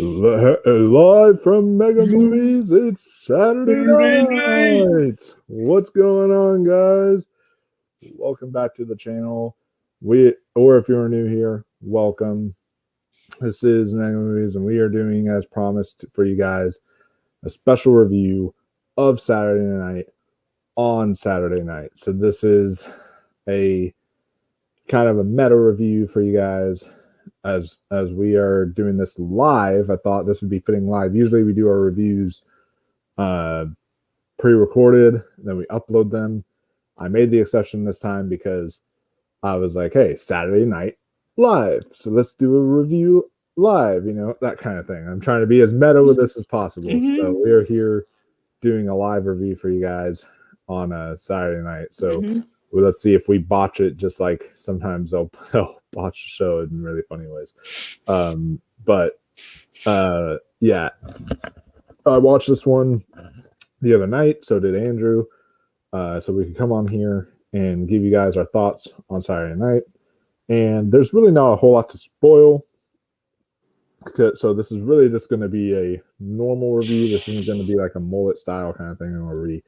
Live from Mega Movies, it's Saturday night. What's going on, guys? Welcome back to the channel. Or if you're new here, welcome. This is Mega Movies, and we are doing, as promised for you guys, a special review of Saturday Night on Saturday night. So this is a kind of a meta review for you guys. As we are doing this live, I thought this would be fitting live. Usually we do our reviews pre-recorded, then we upload them. I made the exception this time because I was like, hey, Saturday night live, so let's do a review live, that kind of thing. I'm trying to be as meta with this as possible. So we are here doing a live review for you guys on a Saturday night. So let's see if we botch it, just like sometimes they'll botch the show in really funny ways. Yeah, I watched this one the other night, so did Andrew. So we can come on here and give you guys our thoughts on Saturday night. And there's really not a whole lot to spoil. So this is really just going to be a normal review. This isn't going to be like a mullet style kind of thing where we,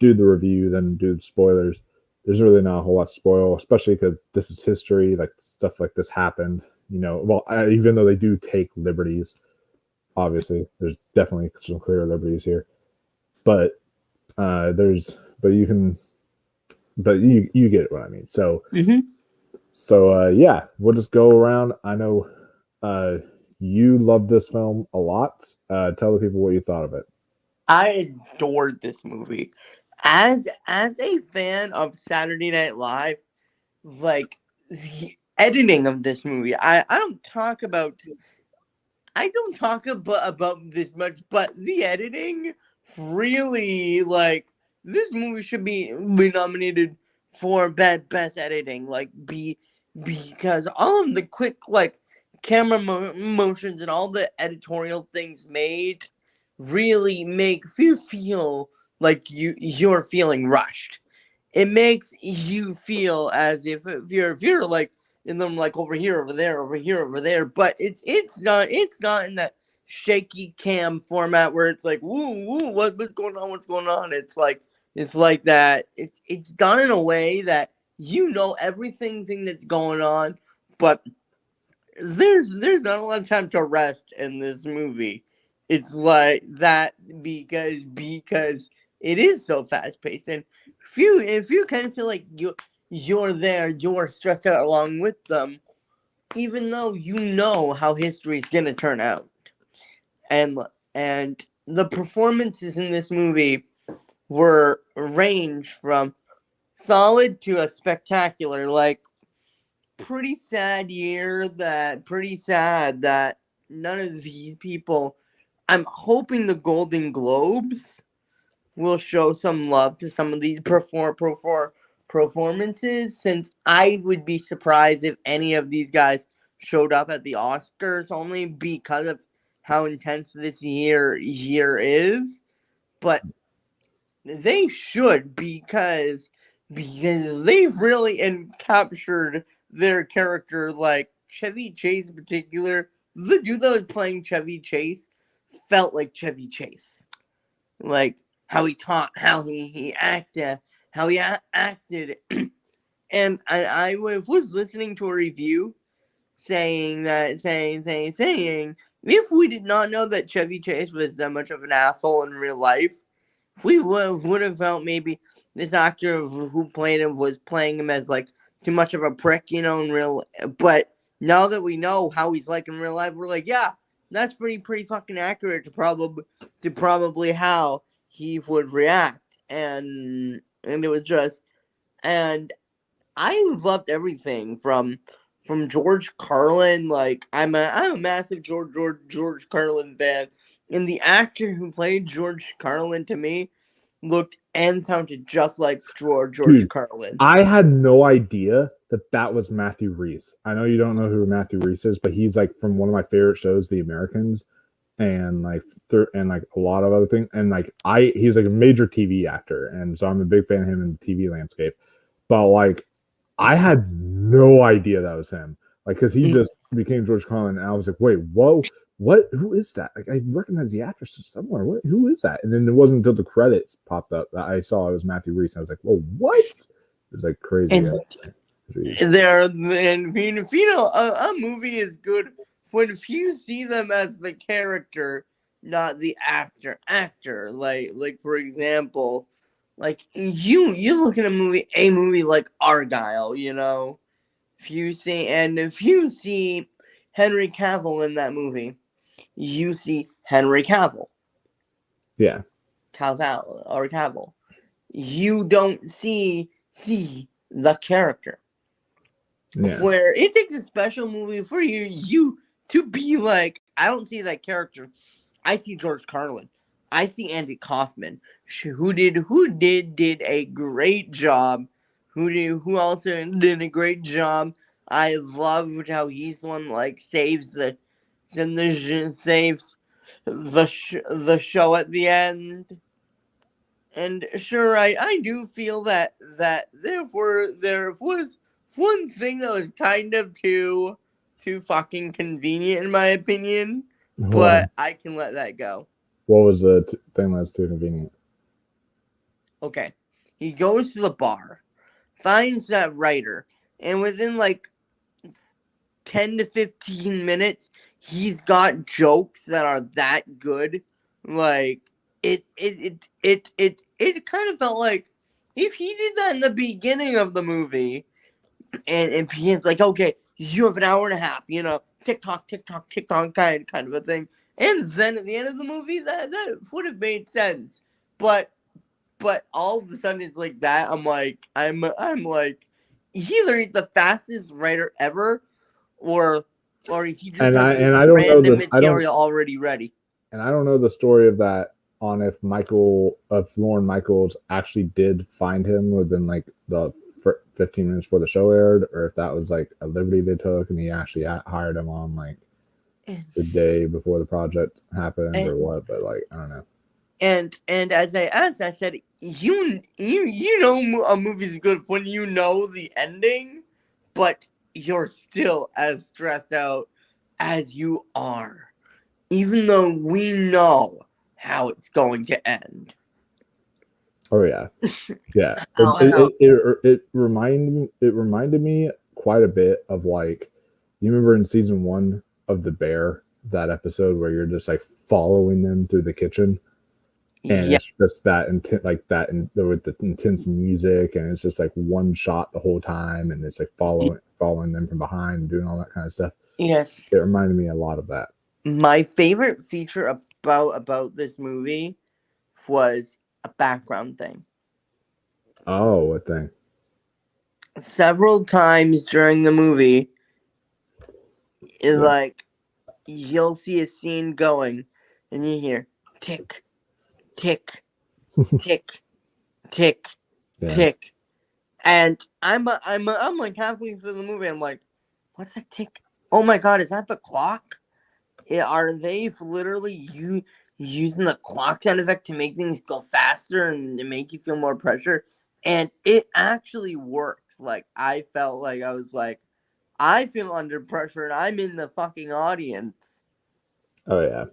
do the review, then do the spoilers. There's really not a whole lot to spoil, especially because this is history. Like, stuff like this happened, even though they do take liberties, obviously there's definitely some clear liberties here, but you get what I mean. So yeah, we'll just go around. I know you love this film a lot. Tell the people what you thought of it. I adored this movie. As a fan of Saturday Night Live, like, the editing of this movie, I don't talk about this much, but the editing really, like, this movie should be nominated for best editing, because all of the quick, like, camera motions and all the editorial things made really make you feel like you're feeling rushed. It makes you feel as if you're like in them, like, over here, over there, but it's not in that shaky cam format where it's like, woo, what's going on. It's like that. It's done in a way that everything that's going on, but there's not a lot of time to rest in this movie. It's like that because it is so fast paced, and if you kind of feel like you're stressed out along with them, even though you know how history is gonna turn out, and the performances in this movie were ranged from solid to a spectacular. Like, pretty sad that none of these people. I'm hoping the Golden Globes will show some love to some of these performances, since I would be surprised if any of these guys showed up at the Oscars, only because of how intense this year is. But they should, because they've really captured their character. Like, Chevy Chase in particular, the dude that was playing Chevy Chase felt like Chevy Chase. Like, how he taught, how he acted, and I was listening to a review saying if we did not know that Chevy Chase was that much of an asshole in real life, if we would have felt maybe this actor who played him was playing him as, like, too much of a prick, in real. But now that we know how he's like in real life, we're like, yeah, that's pretty fucking accurate to probably how he would react, and it was just, and I loved everything from George Carlin. Like, I'm a massive George Carlin fan, and the actor who played George Carlin, to me, looked and sounded just like George Carlin. I had no idea that was Matthew Rhys. I know you don't know who Matthew Rhys is, but he's, like, from one of my favorite shows, The Americans, and like a lot of other things. And like he's like a major TV actor, and so I'm a big fan of him in the TV landscape. But like, I had no idea that was him. Like, because he just became George Carlin, and I was like, wait, whoa, what? Who is that? Like, I recognize the actress somewhere. What? Who is that? And then it wasn't until the credits popped up that I saw it was Matthew Rhys. And I was like, whoa, what? It was like crazy. And if you know a movie is good when if you see them as the character, not the actor. Like for example, like you look at a movie like Argyle, you know. If you see Henry Cavill in that movie, you see Henry Cavill. Yeah. Cavill. You don't see the character. Yeah. Where it takes a special movie for you to be like, I don't see that character. I see George Carlin. I see Andy Kaufman, who did a great job. Who also did a great job. I loved how he's the one like saves the show at the end. And sure, I do feel that there was one thing that was kind of too fucking convenient in my opinion, but I can let that go. What was the thing that was too convenient? Okay, he goes to the bar, finds that writer, and within like 10 to 15 minutes, he's got jokes that are that good. Like it kind of felt like if he did that in the beginning of the movie, and Pian's like, okay, you have an hour and a half, you know, TikTok, kind of a thing. And then at the end of the movie, that would have made sense. But all of a sudden it's like that. I'm like, either he's the fastest writer ever, or he just has random material already ready. And I don't know the story of that on if Lorne Michaels actually did find him within like the 15 minutes before the show aired, or if that was like a liberty they took and he actually hired him on like the day before the project happened or what. But like, I don't know. And as I said, you know a movie's good when you know the ending, but you're still as stressed out as you are, even though we know how it's going to end. Oh yeah, yeah. It reminded me quite a bit of like, you remember in season 1 of The Bear, that episode where you're just like following them through the kitchen, and it's just that intent, like that, and with the intense music, and it's just like one shot the whole time, and it's like following them from behind and doing all that kind of stuff. Yes, it reminded me a lot of that. My favorite feature about this movie was a background thing. Oh, what thing? Several times during the movie, like you'll see a scene going, and you hear tick, tick, tick, tick, tick, and I'm like halfway through the movie. I'm like, what's that tick? Oh my god, is that the clock? Are they literally using the clock sound effect to make things go faster and to make you feel more pressure? And it actually works. Like, I felt like I was like, I feel under pressure and I'm in the fucking audience. Oh yeah.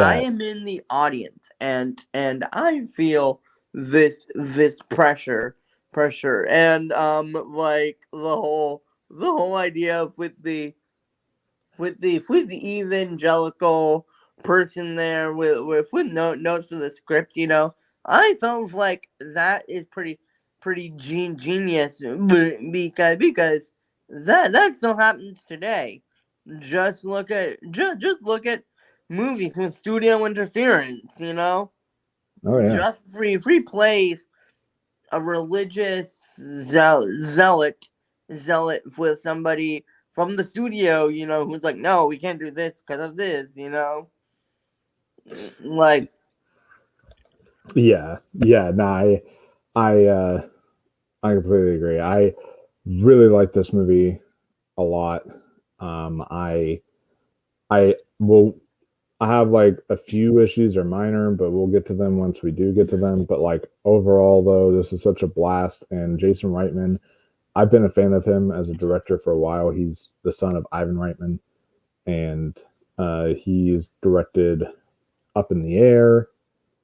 I am in the audience and I feel this pressure and like the whole idea of with the evangelical person there with notes for the script, you know, I felt like that is pretty genius because that still happens today. Just look at movies with studio interference, you know. Oh yeah. Just free plays a religious zealot with somebody from the studio, you know, who's like, no, we can't do this because of this, you know. Like, yeah. No, I completely agree. I really like this movie a lot. I have like a few issues are minor, but we'll get to them once we do get to them. But like overall, though, this is such a blast, and Jason Reitman I've been a fan of him as a director for a while. He's the son of Ivan Reitman, and he's directed Up in the Air.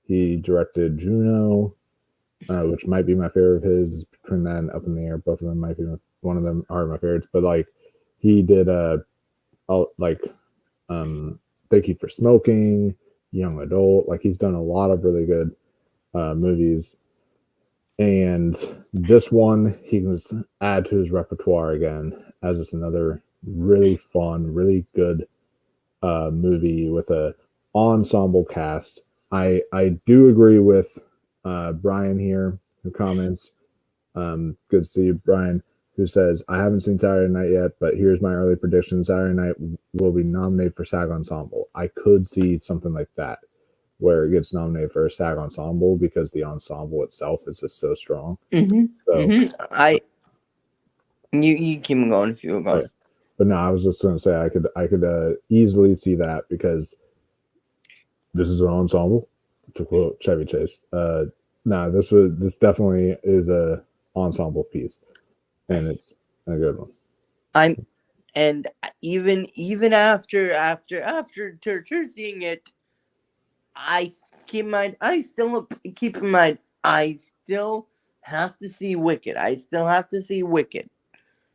He directed Juno, which might be my favorite of his. Between that and Up in the Air, both of them might be one of them are my favorites. But like, he did Thank You for Smoking, Young Adult. Like, he's done a lot of really good movies. And this one he can just add to his repertoire again as it's another really fun, really good movie with a ensemble cast. I do agree with Brian here who comments. Good to see you, Brian, who says, I haven't seen Saturday Night yet, but here's my early prediction. Saturday Night will be nominated for SAG Ensemble. I could see something like that, where it gets nominated for a SAG Ensemble because the ensemble itself is just so strong. Mm-hmm. So you keep going if you were going. Okay. But no, I was just going to say I could easily see that because this is an ensemble, to quote Chevy Chase. No, this definitely is a ensemble piece, and it's a good one. Even after seeing it, I still keep in mind I still have to see Wicked.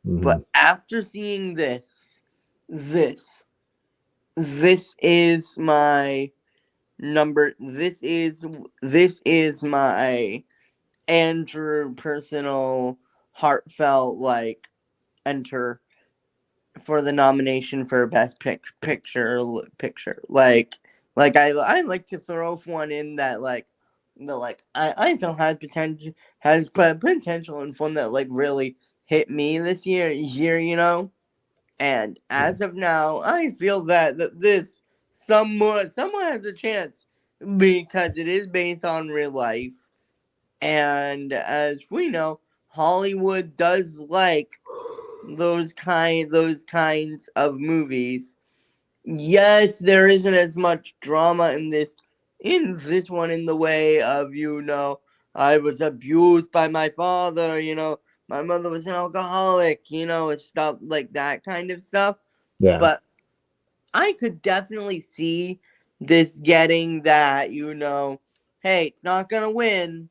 Mm-hmm. But after seeing this is my number. This is my Andrew personal heartfelt like enter for the nomination for best picture. Like I like to throw one in that I feel has potential and one that like really hit me this year, you know. And as of now, I feel that this somewhat has a chance because it is based on real life. And as we know, Hollywood does like those kinds of movies. Yes, there isn't as much drama in this one in the way of, you know, I was abused by my father, you know, my mother was an alcoholic, you know, and stuff like that kind of stuff. Yeah. But I could definitely see this getting that, you know, hey, it's not gonna win,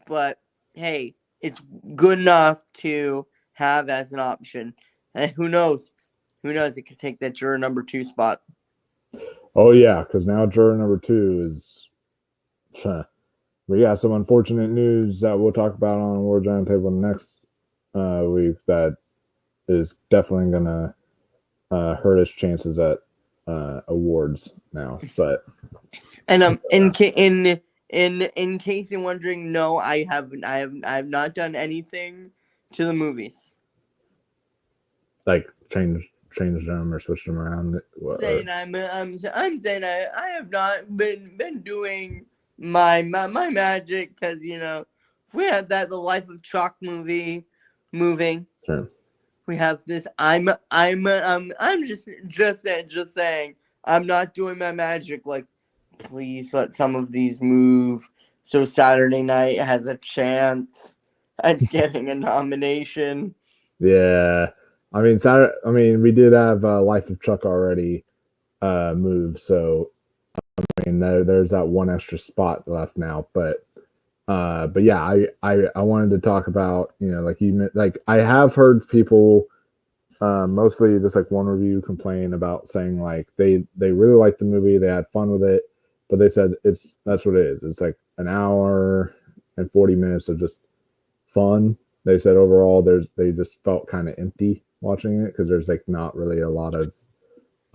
but hey, it's good enough to have as an option. And who knows? It could take that juror number 2 spot. Oh yeah, because now juror number 2 is. We got some unfortunate news that we'll talk about on Award Roundtable next week. That is definitely gonna hurt his chances at awards now. But in case you're wondering, no, I have not done anything to the movies. Like change them or switch them around. I'm saying I have not been doing my magic because, you know, if we had the Life of Chuck moving. Sure. We have this. I'm just saying. I'm not doing my magic. Like, please let some of these move so Saturday Night has a chance at getting a nomination. Yeah, I mean, we did have Life of Chuck already move, so I mean, there's that one extra spot left now. But yeah, I wanted to talk about, you know, like I have heard people, mostly just like one review complain about saying like they really liked the movie, they had fun with it, but they said that's what it is. It's like an hour and 40 minutes of just fun. They said overall they just felt kind of empty watching it because there's like not really a lot of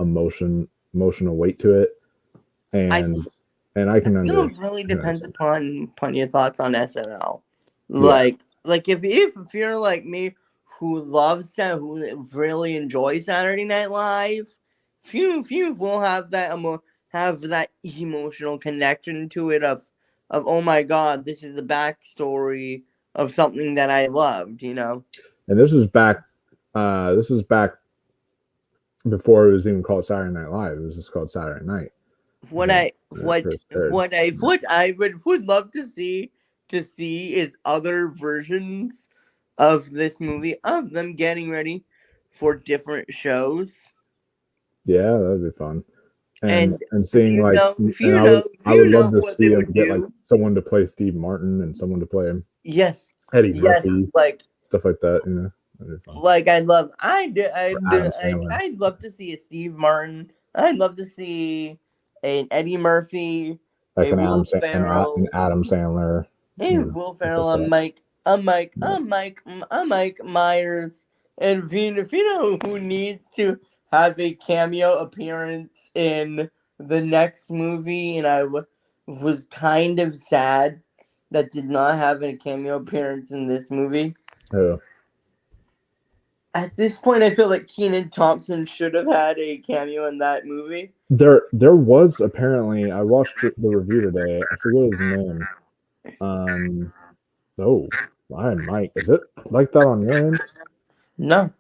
emotional weight to it. And I can understand. It really depends upon your thoughts on SNL. Like if you're like me who really enjoys Saturday Night Live, few will have that emotional connection to it of oh my god, this is the backstory of something that I loved, you know. And this is back before it was even called Saturday Night Live. It was just called Saturday Night. What I would love to see is other versions of this movie, of them getting ready for different shows. Yeah, that'd be fun. And If seeing you like, know, if and you know, if I you would know love to what they see him would get like do, someone to play Steve Martin and someone to play him. yes, Eddie yes, Murphy, like stuff like that. You know, that'd be fun. like I'd love to see a Steve Martin. I'd love to see an Eddie Murphy, Like a Will Ferrell, an Adam Sandler. and Will Ferrell, a Mike Myers, and if you know who needs to have a cameo appearance in the next movie, and I was kind of sad that did not have a cameo appearance in this movie. Yeah. At this point, I feel like Kenan Thompson should have had a cameo in that movie. There was apparently, I watched the review today. I forget his name. Oh, hi, Mike. Is it like that on your end? No.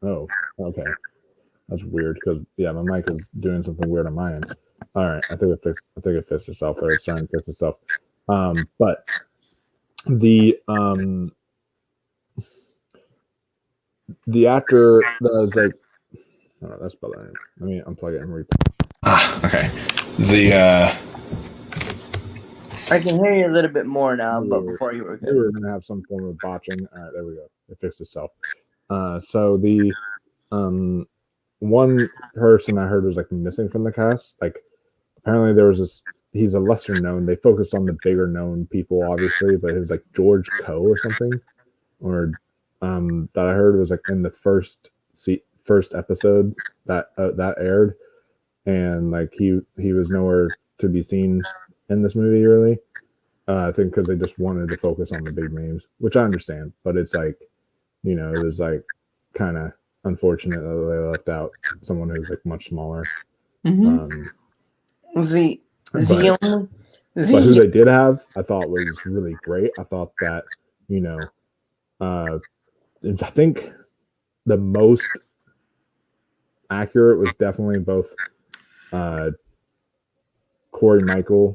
Oh, okay. That's weird because yeah, my mic is doing something weird on my end. All right, I think it fixed itself, or it's trying to fix itself. But the actor that was like, oh, that's better. Let me unplug it and replay. Okay. I can hear you a little bit more now, but before you were good. We were gonna have some form of botching. All right, there we go. It fixed itself. So the one person I heard was like missing from the cast. Like apparently there was this. He's a lesser known. They focused on the bigger known people, obviously, but it was like George Coe or something, or that I heard was like in the first episode that aired, and like he was nowhere to be seen in this movie really. I think because they just wanted to focus on the big names, which I understand, but it's like, you know, it was like kind of unfortunate that they left out someone who's like much smaller. Mm-hmm. But who they did have, I thought was really great. I thought that, you know, I think the most accurate was definitely both Corey Michael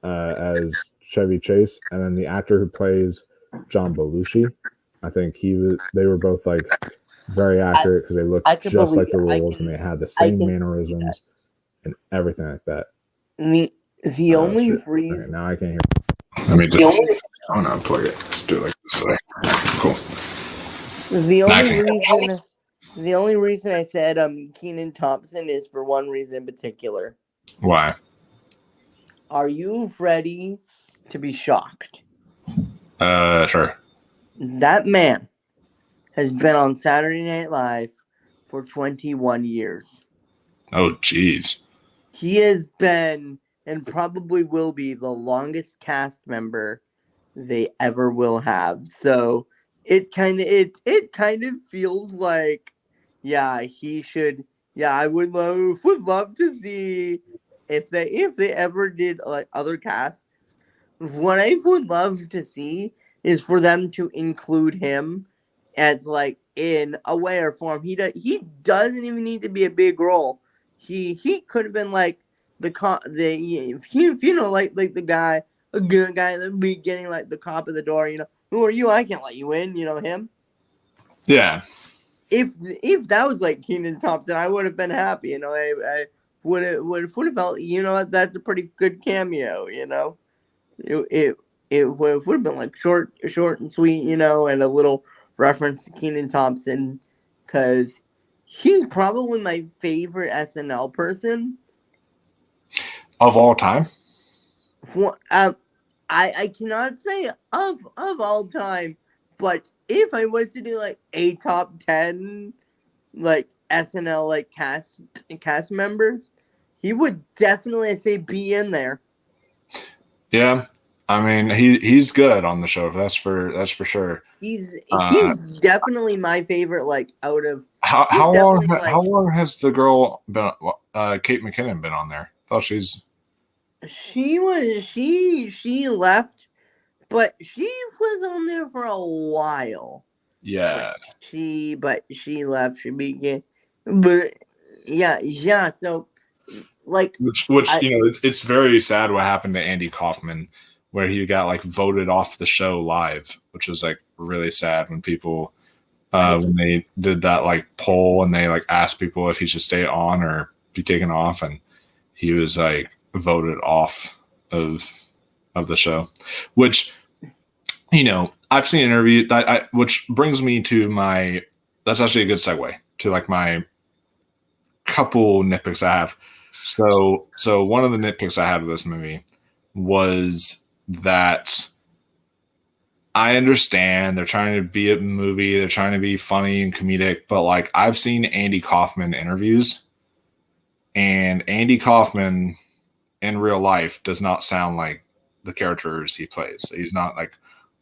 as Chevy Chase, and then the actor who plays John Belushi. I think they were both like very accurate because they looked just like the roles and they had the same mannerisms and everything like that. The only reason okay, now I can't hear. Let me just. I'm gonna unplug it. Let's do it like this way. Cool. The only reason I said Kenan Thompson is for one reason in particular. Why? Are you ready to be shocked? Sure. That man has been on Saturday Night Live for 21 years. Oh, jeez. He has been and probably will be the longest cast member they ever will have. So it kind of feels like, yeah, he should. Yeah, I would love to see if they ever did like other casts. What I would love to see is for them to include him as like in a way or form. He doesn't even need to be a big role. He could have been like the guy, a good guy that would be getting like the cop at the door. You know, who are you? I can't let you in. You know him. Yeah. If that was like Kenan Thompson, I would have been happy. You know, I would have felt. You know, that's a pretty good cameo. You know, it would have been like short and sweet. You know, and a little reference to Kenan Thompson because he's probably my favorite SNL person of all time. I cannot say of all time, but if I was to do like a top 10 like SNL like cast members, he would definitely, I say, be in there. Yeah, I mean he's good on the show. That's for sure. He's definitely my favorite. Like out of how long has the girl been? Kate McKinnon been on there? I thought she left, but she was on there for a while. Yeah. But she left. She began, but yeah. So, like, which you know, it's very sad what happened to Andy Kaufman, where he got like voted off the show live, which was like really sad when people when they did that like poll and they like asked people if he should stay on or be taken off, and he was like voted off of the show, which I've seen an interview that which brings me to my that's actually a good segue to like my couple nitpicks I have. So one of the nitpicks I had with this movie was that I understand they're trying to be a movie, they're trying to be funny and comedic, but like I've seen Andy Kaufman interviews, and Andy Kaufman in real life does not sound like the characters he plays. He's not like,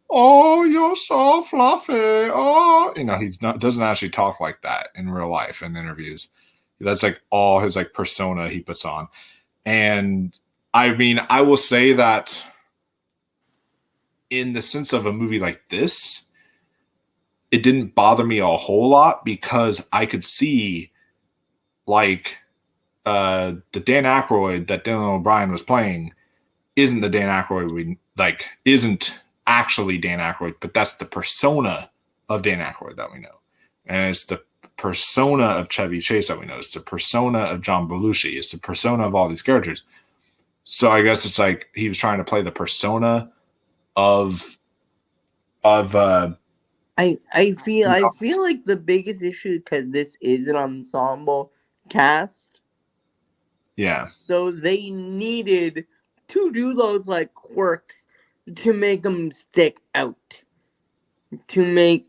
"Oh, you're so fluffy." Oh, he's not doesn't actually talk like that in real life in interviews. That's like all his like persona he puts on. And I mean, I will say that in the sense of a movie like this, it didn't bother me a whole lot because I could see like the Dan Aykroyd that Dylan O'Brien was playing isn't the Dan Aykroyd isn't actually Dan Aykroyd, but that's the persona of Dan Aykroyd that we know. And it's the persona of Chevy Chase that we know. It's the persona of John Belushi. It's the persona of all these characters. So I guess it's like he was trying to play the persona of I feel like the biggest issue, because this is an ensemble cast, yeah, so they needed to do those like quirks to make them stick out, to make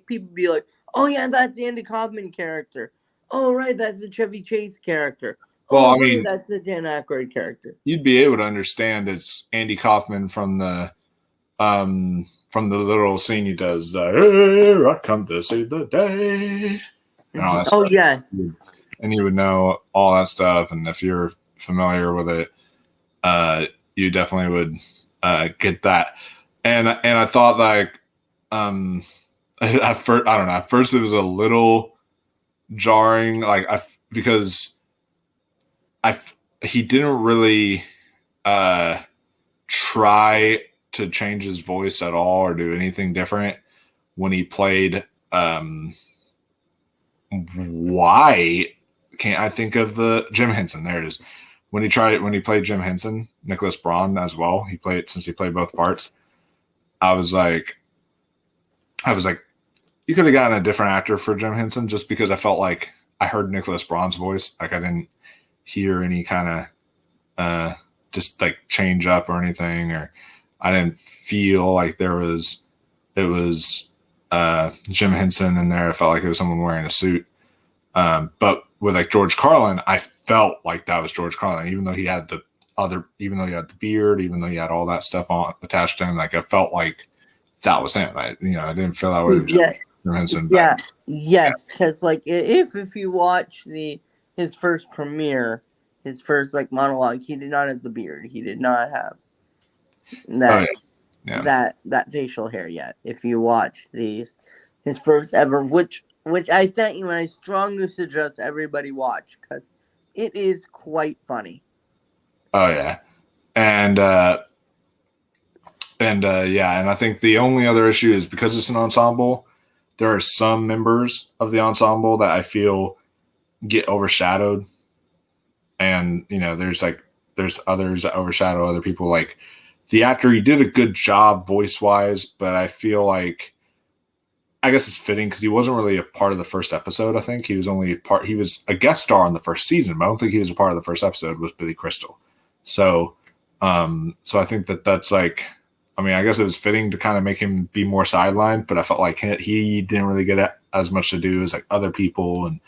people be like, oh yeah, that's the Andy Kaufman character. Oh right, that's the Chevy Chase character. Well, oh, I mean, that's the Dan Aykroyd character. You'd be able to understand it's Andy Kaufman from the little scene he does. Here I come to save the day. And all that stuff. Yeah, and you would know all that stuff. And if you're familiar with it, you definitely would get that. And I thought like at first, I don't know. At first, it was a little jarring, because he didn't really try to change his voice at all or do anything different when he played. Why can't I think of the Jim Henson? There it is. When he played Jim Henson, Nicholas Braun as well. He played both parts. I was like, you could have gotten a different actor for Jim Henson, just because I felt like I heard Nicholas Braun's voice. Like I didn't hear any kind of just like change up or anything, or I didn't feel like it was Jim Henson in there. I felt like it was someone wearing a suit. But with like George Carlin, I felt like that was George Carlin, even though he had the beard, even though he had all that stuff on attached to him. Like I felt like that was him. I didn't feel that way with Jim Henson. Yeah, yes, because like if you watch his first premiere, his first like monologue, he did not have the beard. He did not have that facial hair yet. If you watch his first ever, which I sent you, and I strongly suggest everybody watch, because it is quite funny. Oh yeah, and I think the only other issue is because it's an ensemble, there are some members of the ensemble that I feel get overshadowed, and there's others that overshadow other people. Like the actor, he did a good job voice wise, but I feel like, I guess it's fitting because he wasn't really a part of the first episode. I think he was he was a guest star on the first season, but I don't think he was a part of the first episode. Was Billy Crystal. So I think that's like, I mean, I guess it was fitting to kind of make him be more sidelined, but I felt like he didn't really get as much to do as like other people. And,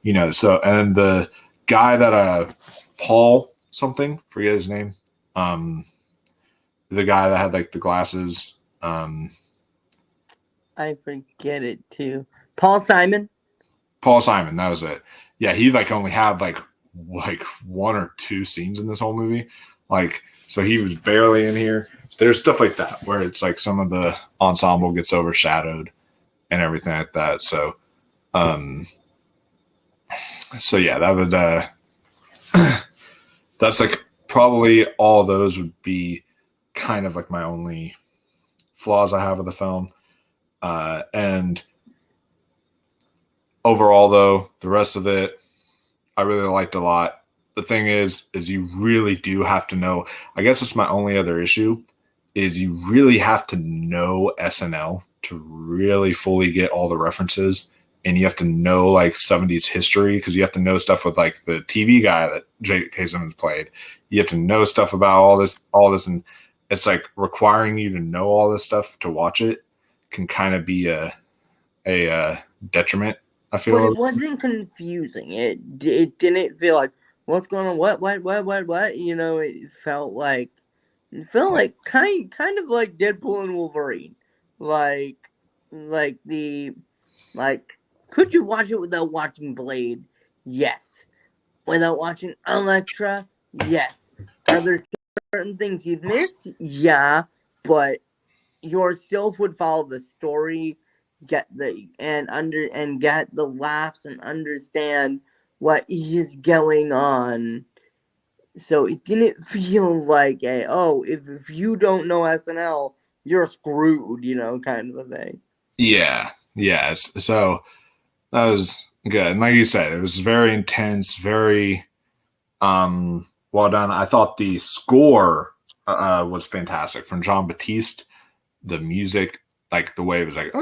and the guy that, Paul something, forget his name. The guy that had like the glasses, I forget it too. Paul Simon, that was it. Yeah. He like only had like one or two scenes in this whole movie. Like, so he was barely in here. There's stuff like that where it's like some of the ensemble gets overshadowed and everything like that. So yeah, that would, that's like probably all those would be kind of like my only flaws I have with the film. And overall, though, the rest of it, I really liked a lot. The thing is you really do have to know. I guess it's my only other issue is you really have to know SNL to really fully get all the references. And you have to know like 70s history because you have to know stuff with like the TV guy that J.K. Simmons played. You have to know stuff about all this, and it's like requiring you to know all this stuff to watch it can kind of be a detriment. I feel. But it wasn't confusing. It didn't feel like what's going on. What? You know, it felt like kind of like Deadpool and Wolverine. Like could you watch it without watching Blade? Yes. Without watching Elektra? Yes. Are there certain things you'd miss? Yeah, but yourself would follow the story, get the laughs and understand what is going on. So it didn't feel like if you don't know SNL, you're screwed, kind of a thing. Yeah. So that was good. And like you said, it was very intense, very well done. I thought the score was fantastic from John Batiste. The music, like the way it was like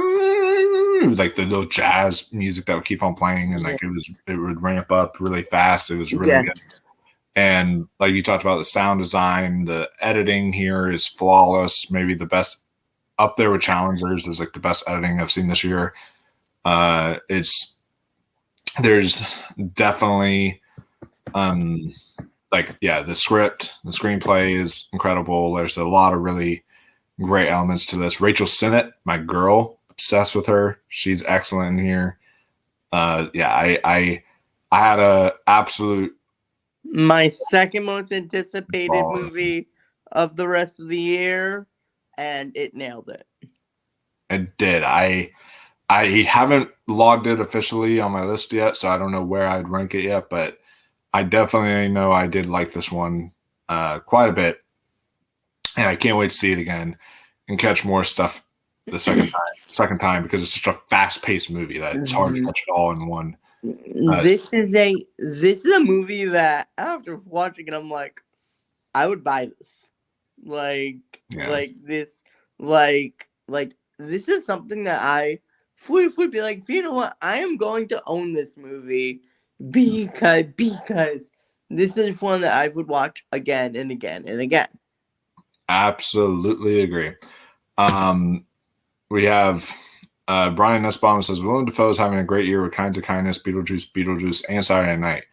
the little jazz music that would keep on playing, and like it would ramp up really fast. It was really good. And like you talked about the sound design, the editing here is flawless. Maybe the best up there with Challengers is like the best editing I've seen this year. There's definitely the script, the screenplay is incredible. There's a lot of really great elements to this. Rachel Sennett, my girl, obsessed with her. She's excellent in here. I had a absolute my second most anticipated movie of the rest of the year, and it nailed it. It did. I haven't logged it officially on my list yet, so I don't know where I'd rank it yet, but I definitely know I did like this one quite a bit, and I can't wait to see it again and catch more stuff the second time because it's such a fast-paced movie that it's hard to catch it all in one. This is a movie that after watching it, I'm like, I would buy this. This is something that I would be like, you know what? I am going to own this movie because this is one that I would watch again and again and again. Absolutely agree. We have Brian Nussbaum says Willem Dafoe is having a great year with Kinds of Kindness, Beetlejuice, and Saturday Night.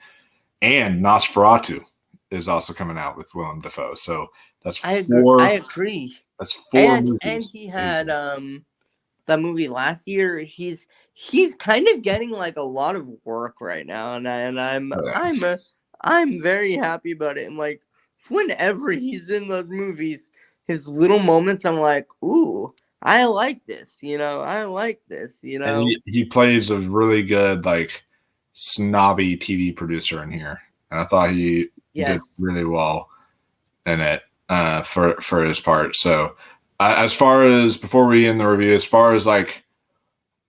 And Nosferatu is also coming out with Willem Dafoe. So that's four. I agree. That's four movies. And he had that movie last year. He's kind of getting like a lot of work right now, and I'm very happy about it. And like whenever he's in those movies, his little moments, I'm like, ooh, I like this, I like this, And he plays a really good, like, snobby TV producer in here. And I thought he did really well in it for his part. So as far as, before we end the review, as far as, like,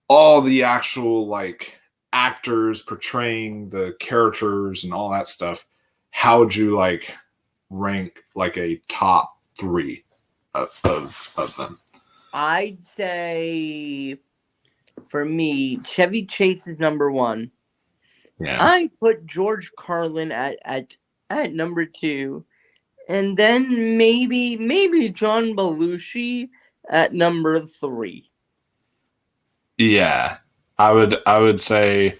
all the actual, like, actors portraying the characters and all that stuff, how would you, like, rank, like, a top 3 of them? I'd say, for me, Chevy Chase is number 1. Yeah. I put George Carlin at number 2, and then maybe John Belushi at number 3. Yeah, I would say,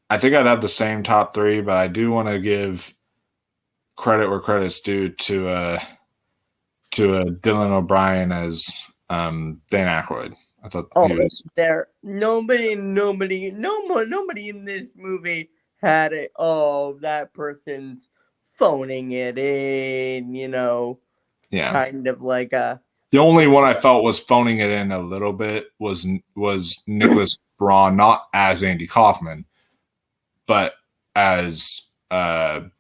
I think I'd have the same top 3, but I do want to give credit where credit's due to Dylan O'Brien as Dan Aykroyd. I thought he was nobody in this movie had it. Oh, that person's phoning it in, Yeah. Kind of like a. The only one I felt was phoning it in a little bit was Nicholas Braun, not as Andy Kaufman, but as Jim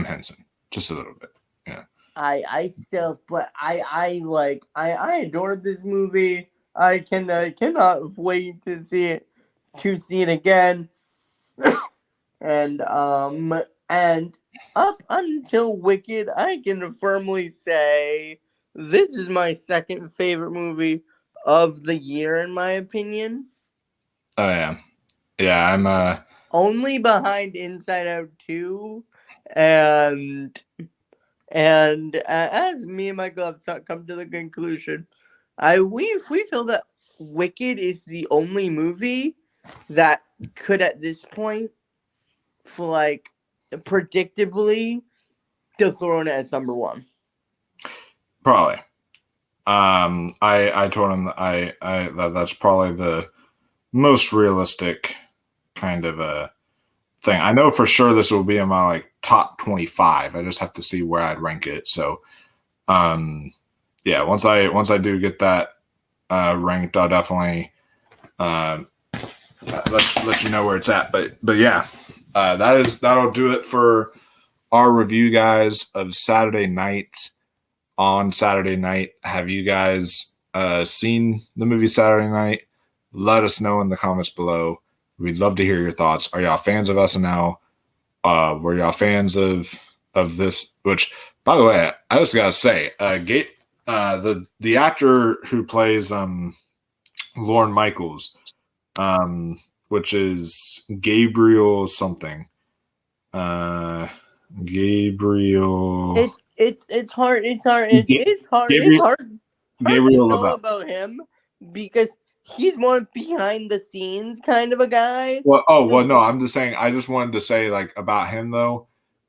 Henson, just a little bit. Yeah. I adored this movie. I cannot wait to see it again. And up until Wicked, I can firmly say this is my second favorite movie of the year, in my opinion. Oh yeah. I'm Only behind Inside Out 2, and as me and Michael have come to the conclusion, we feel that Wicked is the only movie that could at this point, for like predictably, dethrone it as number one. probably. I told him that's probably the most realistic kind of a thing. I know for sure this will be in my like top 25. I just have to see where I'd rank it. So, yeah, once I do get that ranked, I'll definitely let you know where it's at. But yeah, that'll do it for our review, guys, of Saturday Night. On Saturday night, have you guys seen the movie Saturday Night? Let us know in the comments below. We'd love to hear your thoughts. Are y'all fans of SNL? Were y'all fans of this? Which, by the way, I just gotta say, the actor who plays Lorne Michaels, which is Gabriel something. Gabriel. It's hard. It's hard to Gabriel know LaBelle. about him because he's more behind the scenes kind of a guy. Well, no, I'm just saying. I just wanted to say, like, about him though,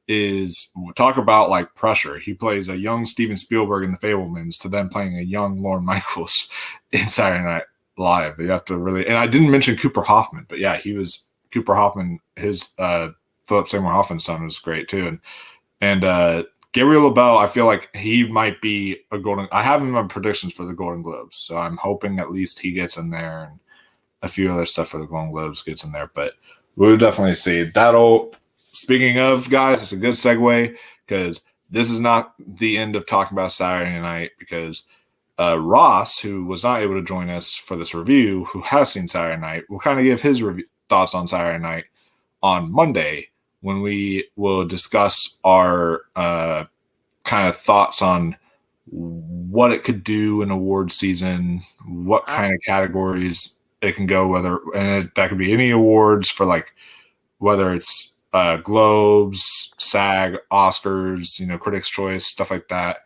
is talk about like pressure. He plays a young Steven Spielberg in The Fabelmans to then playing a young Lorne Michaels in Saturday Night Live. You have to really, and I didn't mention Cooper Hoffman, but yeah, he was Cooper Hoffman. His Philip Seymour Hoffman's son was great too, and Gabriel LaBelle, I feel like he might be a golden. I have him in my predictions for the Golden Globes, so I'm hoping at least he gets in there, and a few other stuff for the Golden Globes gets in there. But we'll definitely see. Speaking of, guys, it's a good segue because this is not the end of talking about Saturday Night, because Ross, who was not able to join us for this review, who has seen Saturday Night, will kind of give his thoughts on Saturday Night on Monday, when we will discuss our kind of thoughts on what it could do in award season, what kind of categories it can go, and that could be any awards for, like, whether it's Globes, SAG, Oscars, Critics' Choice, stuff like that,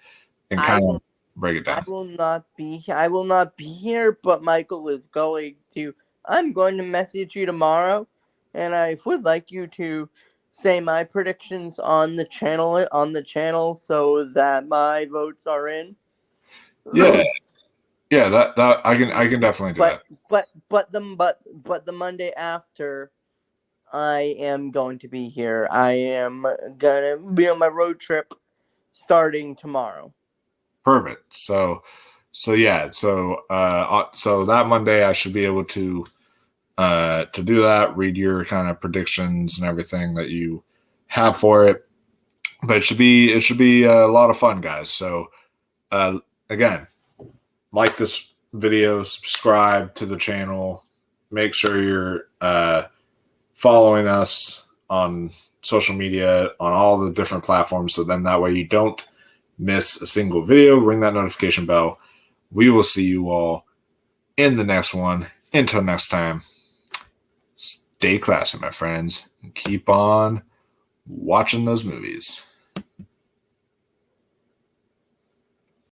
and kind of break it down. I will not be here, but Michael is going to. I'm going to message you tomorrow, and I would like you to say my predictions on the channel so that my votes are in. Yeah, that I can definitely do that. But the Monday after, I am going to be here. I am gonna be on my road trip starting tomorrow. Perfect. So that Monday I should be able to do that, read your kind of predictions and everything that you have for it. But it should be a lot of fun, guys. So again, like this video, subscribe to the channel, make sure you're following us on social media on all the different platforms, so then that way you don't miss a single video. Ring that notification bell. We will see you all in the next one. Until next time, stay classy, my friends, and keep on watching those movies.